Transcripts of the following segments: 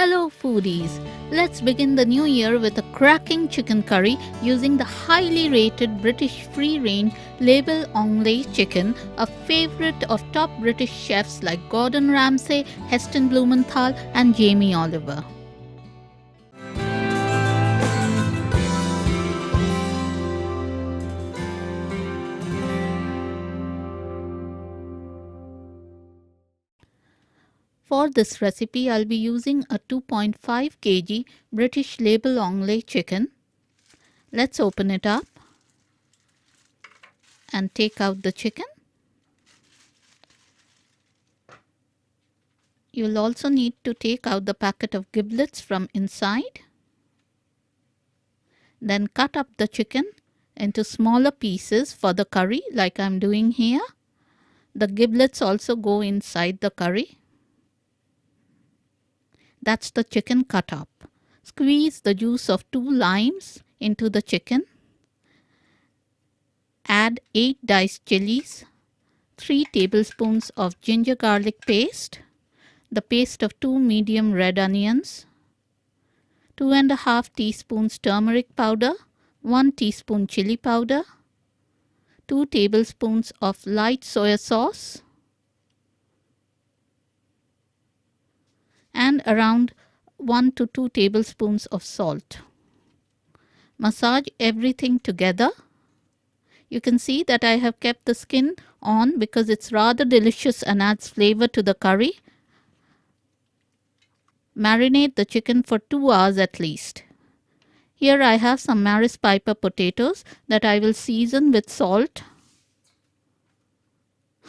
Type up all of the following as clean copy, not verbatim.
Hello foodies! Let's begin the new year with a cracking chicken curry using the highly rated British free-range label Anglais chicken, a favourite of top British chefs like Gordon Ramsay, Heston Blumenthal and Jamie Oliver. For this recipe, I'll be using a 2.5 kg British label Anglais chicken. Let's open it up and take out the chicken. You'll also need to take out the packet of giblets from inside. Then cut up the chicken into smaller pieces for the curry like I'm doing here. The giblets also go inside the curry. That's the chicken cut up. Squeeze the juice of 2 limes into the chicken. Add 8 diced chilies, 3 tablespoons of ginger garlic paste, the paste of 2 medium red onions, 2.5 teaspoons turmeric powder, 1 teaspoon chili powder, 2 tablespoons of light soya sauce, and around 1 to 2 tablespoons of salt. Massage everything together. You can see that I have kept the skin on because it's rather delicious and adds flavor to the curry. Marinate the chicken for 2 hours at least. Here I have some Maris Piper potatoes that I will season with salt,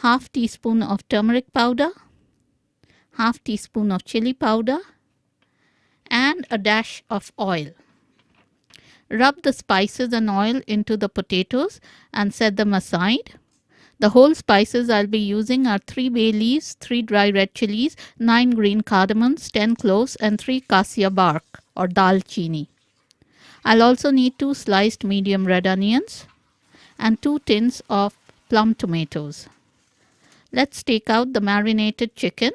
half teaspoon of turmeric powder, half teaspoon of chili powder, and a dash of oil. Rub the spices and oil into the potatoes and set them aside. The whole spices I'll be using are 3 bay leaves, 3 dry red chilies, 9 green cardamoms, 10 cloves and 3 cassia bark or dalchini. I'll also need 2 sliced medium red onions and 2 tins of plum tomatoes. Let's take out the marinated chicken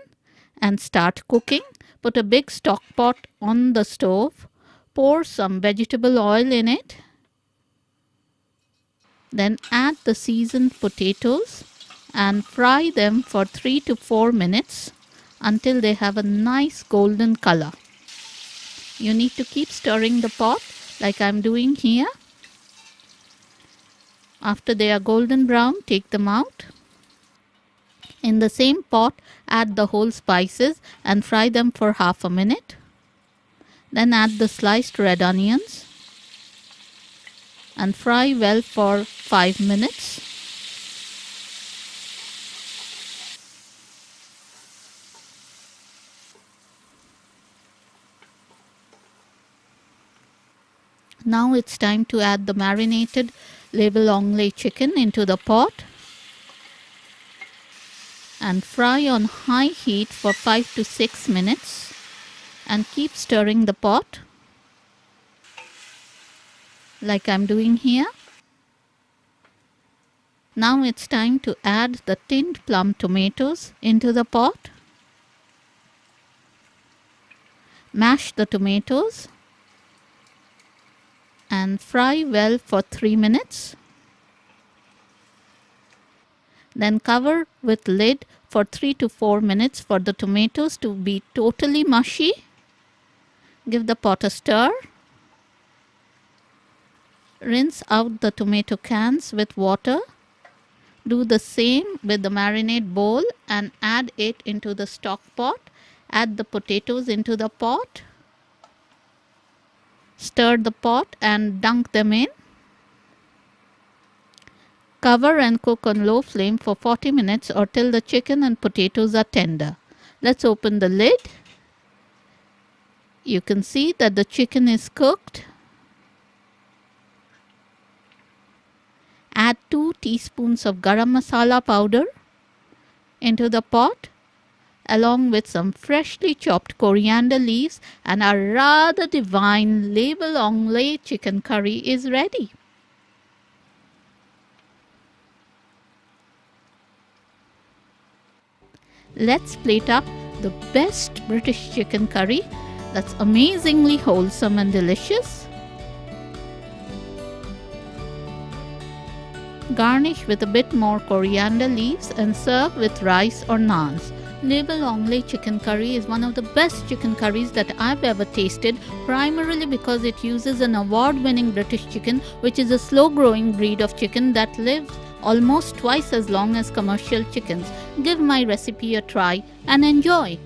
and start cooking. Put a big stock pot on the stove. Pour some vegetable oil in it. Then add the seasoned potatoes and fry them for 3 to 4 minutes until they have a nice golden color. You need to keep stirring the pot like I'm doing here. After they are golden brown, take them out. In the same pot, add the whole spices and fry them for half a minute. Then add the sliced red onions and fry well for 5 minutes. Now it's time to add the marinated label Anglais chicken into the pot and fry on high heat for 5 to 6 minutes and keep stirring the pot like I'm doing here. Now it's time to add the tinned plum tomatoes into the pot. Mash the tomatoes and fry well for 3 minutes. Then cover with lid for 3 to 4 minutes for the tomatoes to be totally mushy. Give the pot a stir. Rinse out the tomato cans with water. Do the same with the marinade bowl and add it into the stock pot. Add the potatoes into the pot. Stir the pot and dunk them in. Cover and cook on low flame for 40 minutes or till the chicken and potatoes are tender. Let's open the lid. You can see that the chicken is cooked. Add 2 teaspoons of garam masala powder into the pot along with some freshly chopped coriander leaves, and our rather divine label Anglais chicken curry is ready. Let's plate up the best British chicken curry that's amazingly wholesome and delicious. Garnish with a bit more coriander leaves and serve with rice or naans. Label Anglais Chicken Curry is one of the best chicken curries that I've ever tasted, primarily because it uses an award-winning British chicken, which is a slow-growing breed of chicken that lives almost twice as long as commercial chickens. Give my recipe a try and enjoy.